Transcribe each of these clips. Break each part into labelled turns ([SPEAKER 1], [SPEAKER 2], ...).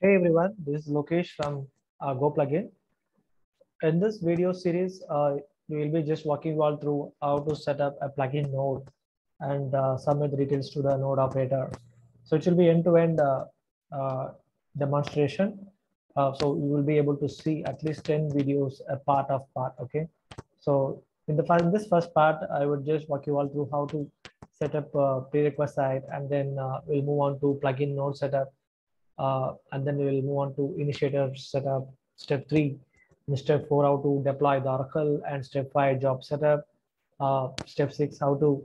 [SPEAKER 1] Hey everyone, this is Lokesh from Go Plugin. In this video series, we will be just walking you all through how to set up a plugin node and submit the details to the node operator. So it will be end-to-end uh, demonstration. So you will be able to see at least 10 videos a part of part. Okay. So in this first part, I would just walk you all through how to set up a prerequisite site, and then we'll move on to plugin node setup, and then we will move on to initiator setup, step 3, and step 4, how to deploy the Oracle, and step 5, job setup, step 6, how to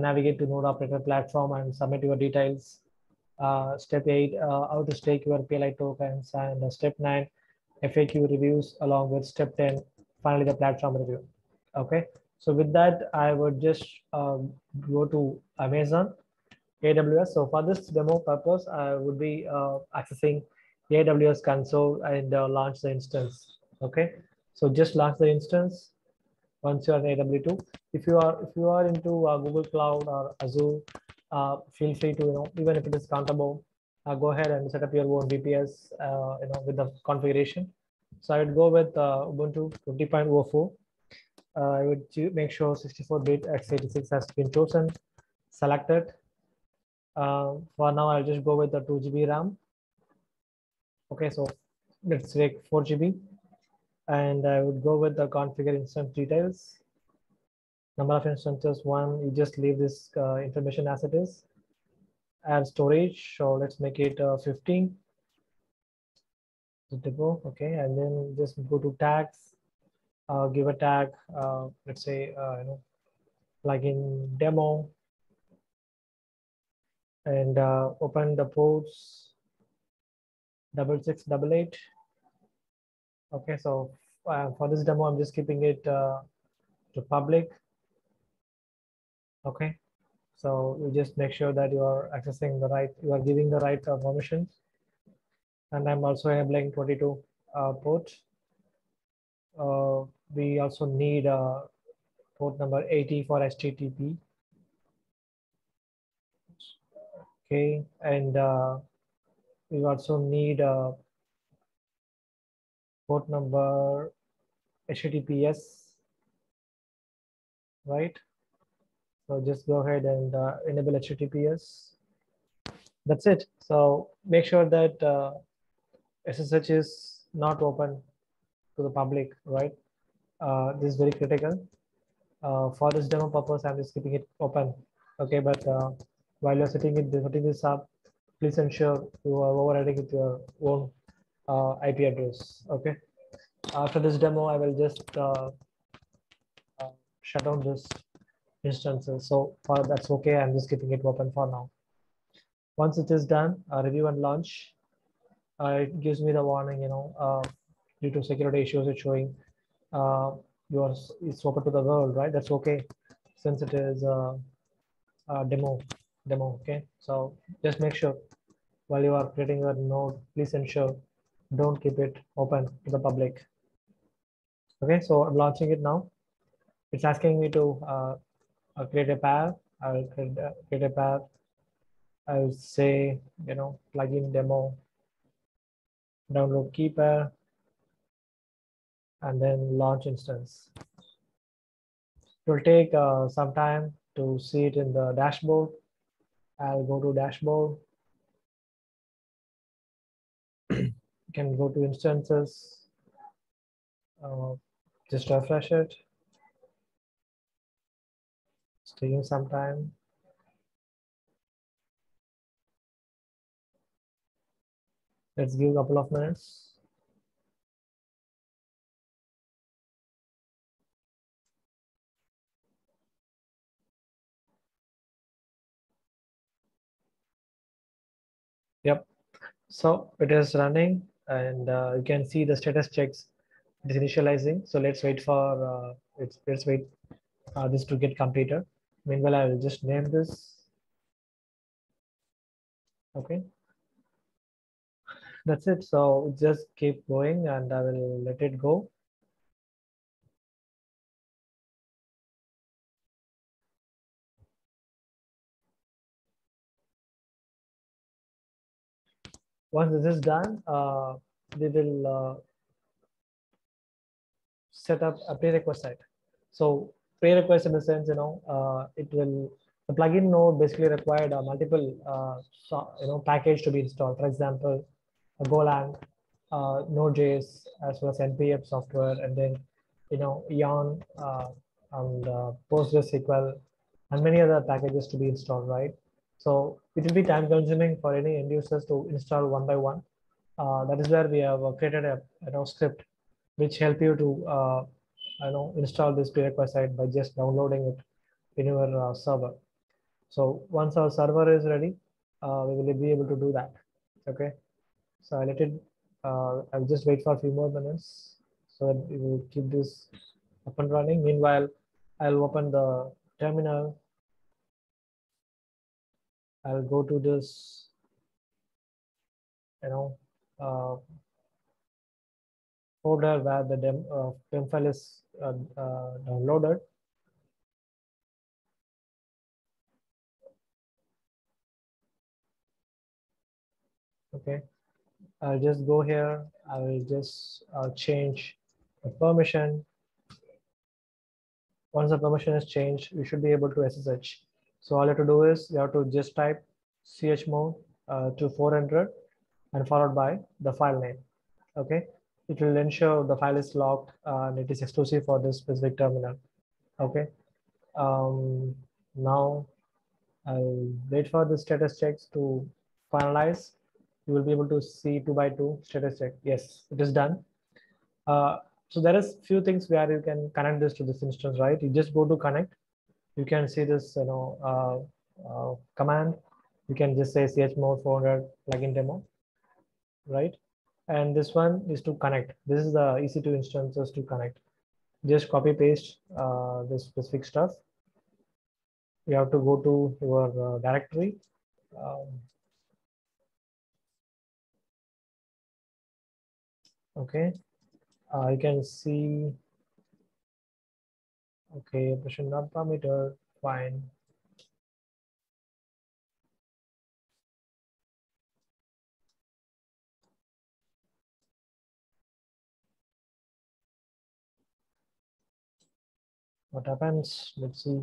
[SPEAKER 1] navigate to node operator platform and submit your details, step 8, how to stake your PLI tokens, and step 9, FAQ reviews, along with step 10, finally the platform review. Okay, so with that, I would just go to Amazon AWS. So for this demo purpose, I would be accessing AWS console and launch the instance. Okay, so just launch the instance once you are in AW2. If you are into Google Cloud or Azure, feel free to, even if it is countable, go ahead and set up your own VPS with the configuration. So I would go with Ubuntu 20.04. I would make sure 64-bit x86 has been chosen, selected. For now, I'll just go with the 2 GB RAM. Okay, so let's take 4 GB, and I would go with the configure instance details. Number of instances 1. You just leave this information as it is. Add storage, so let's make it 15. Okay, and then just go to tags. Give a tag. Let's say plugin demo, and open the ports 6688. Okay, so for this demo, I'm just keeping it to public. Okay, so you just make sure that you are accessing the right, you are giving the right permissions. And I'm also enabling 22 port. We also need port number 80 for HTTP. Okay, and we also need port number HTTPS, right? So just go ahead and enable HTTPS. That's it. So make sure that SSH is not open to the public, right? This is very critical. For this demo purpose, I'm just keeping it open. Okay, but while you're setting this up, please ensure you are overriding with your own IP address. Okay. After this demo, I will just shut down this instances. So for that's okay. I'm just keeping it open for now. Once it is done, review and launch. It gives me the warning, due to security issues, it's showing yours it's open to the world, right? That's okay, since it is demo. Okay, so just make sure while you are creating your node, please ensure don't keep it open to the public. Okay, so I'm launching it now. It's asking me to create a pair. I'll create a pair. I'll say, plugin demo, download key pair, and then launch instance. It will take some time to see it in the dashboard. I'll go to dashboard. You can go to instances. Just refresh it. It's taking some time. Let's give a couple of minutes. Yep. So it is running, and you can see the status checks. It is initializing. So let's wait for let's wait this to get completed. Meanwhile, I will just name this. Okay. That's it. So just keep going, and I will let it go. Once this is done, we will set up a prerequisite. So prerequisite in the sense, the plugin node basically required multiple, package to be installed. For example, a Golang, Node.js, as well as NPM software, and then, Yarn and PostgreSQL, and many other packages to be installed, right? So it will be time consuming for any end users to install one by one. That is where we have created a script which help you to install this prerequisite by just downloading it in your server. So once our server is ready, we will be able to do that. Okay. So I let it. I'll just wait for a few more minutes so that we will keep this up and running. Meanwhile, I'll open the terminal. I'll go to this, uh, folder where the dem file is downloaded. Okay, I'll just go here. I will just change the permission. Once the permission is changed, you should be able to SSH. So all you have to do is you have to just type chmod to 400 and followed by the file name. Okay, it will ensure the file is locked and it is exclusive for this specific terminal. Okay, now I'll wait for the status checks to finalize. You will be able to see 2 by 2 status check. Yes, it is done. So there is few things where you can connect this to this instance, right? You just go to connect. You can see this, command. You can just say chmod 400 plugin demo, right? And this one is to connect. This is the EC2 instances to connect. Just copy paste this specific stuff. You have to go to your directory. Okay, you can see. Okay, operation not parameter, fine. What happens? Let's see.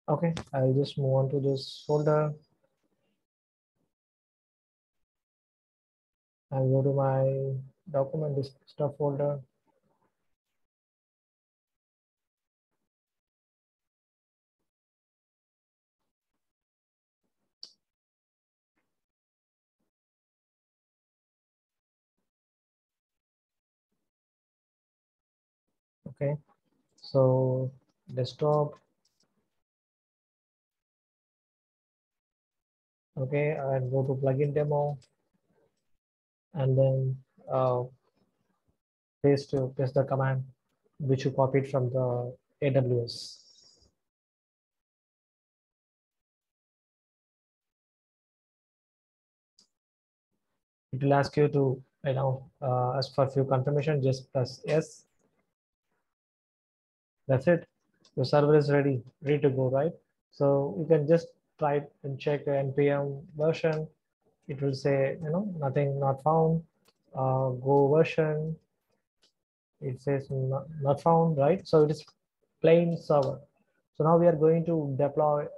[SPEAKER 1] Okay, I'll just move on to this folder. I'll go to my document stuff folder. Okay, so desktop. Okay, and go to plugin demo, and then paste the command which you copied from the AWS. It will ask you to, ask for a few confirmation, just press yes. That's it. Your server is ready to go, right? So you can just try and check the npm version. It will say, nothing not found. Go version. It says not found, right? So it is plain server. So now we are going to deploy,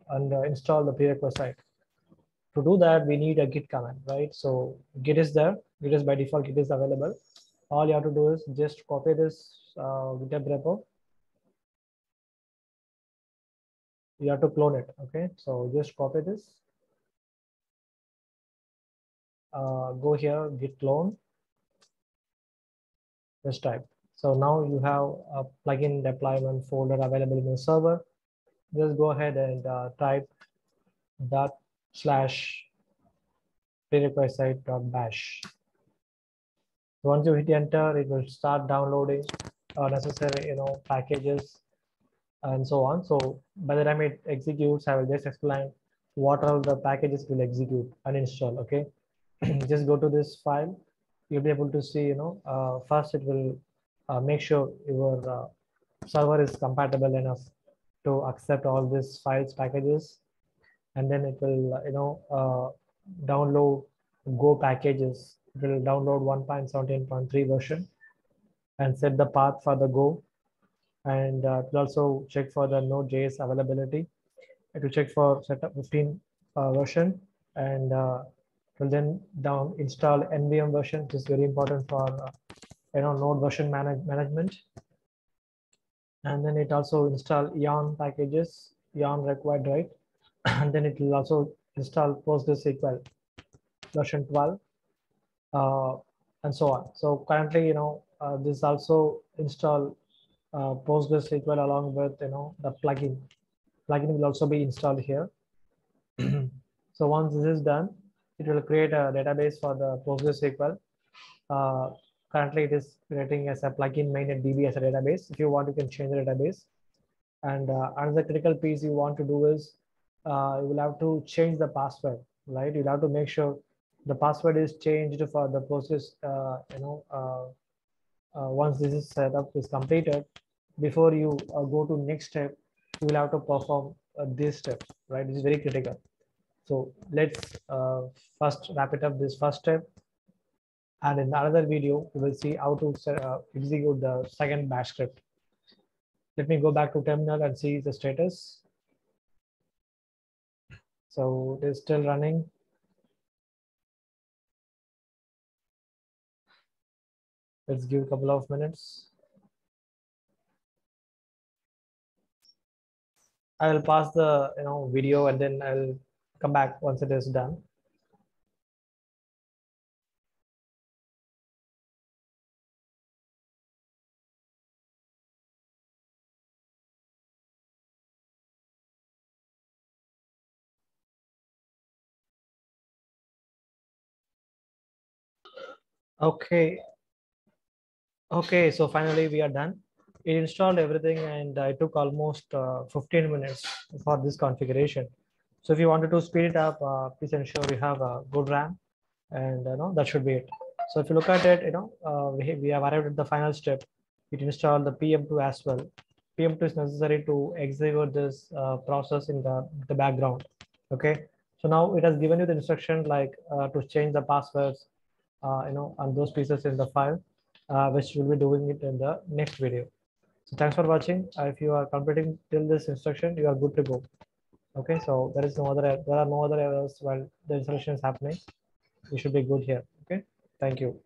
[SPEAKER 1] and install the prerequisite. To do that, we need a git command, right? So git is there. Git is by default, git is available. All you have to do is just copy this GitHub repo. You have to clone it. Okay, so just copy this. Go here, git clone. This type. So now you have a plugin deployment folder available in your server. Just go ahead and type /prerequisite.bash. Once you hit enter, it will start downloading necessary, packages and so on. So by the time it executes, I will just explain what all the packages will execute and install. Okay, just go to this file. You'll be able to see, first it will make sure your server is compatible enough to accept all these files packages, and then it will download Go packages. It will download 1.17.3 version and set the path for the Go, and it will also check for the Node.js availability. It will check for setup 15 version, and will then down install NVM version, which is very important for node version management. And then it also install yarn packages, yarn required, right? And then it will also install PostgreSQL version 12, and so on. So currently, this also install PostgreSQL along with the plugin. Plugin will also be installed here. So once this is done, it will create a database for the PostgreSQL. Currently, it is creating as a plugin mainnet.db as a database. If you want, you can change the database. And another critical piece you want to do is you will have to change the password, right? You'll have to make sure the password is changed for the Postgres. Once this is set up is completed, before you go to next step, you will have to perform this step, right? This is very critical. So let's first wrap it up this first step. And in another video, we will see how to execute the second bash script. Let me go back to terminal and see the status. So it is still running. Let's give a couple of minutes. I will pause the video and then I'll come back once it is done. Okay. Okay, so finally we are done. It installed everything and it took almost 15 minutes for this configuration. So if you wanted to speed it up, please ensure you have a good RAM, and that should be it. So if you look at it, we have arrived at the final step. It installed the PM2 as well. PM2 is necessary to execute this process in the background. Okay, so now it has given you the instruction like to change the passwords, on those pieces in the file, which we'll be doing it in the next video. So thanks for watching. If you are completing till this instruction, you are good to go. Okay, so there are no other errors while the installation is happening. You should be good here. Okay, thank you.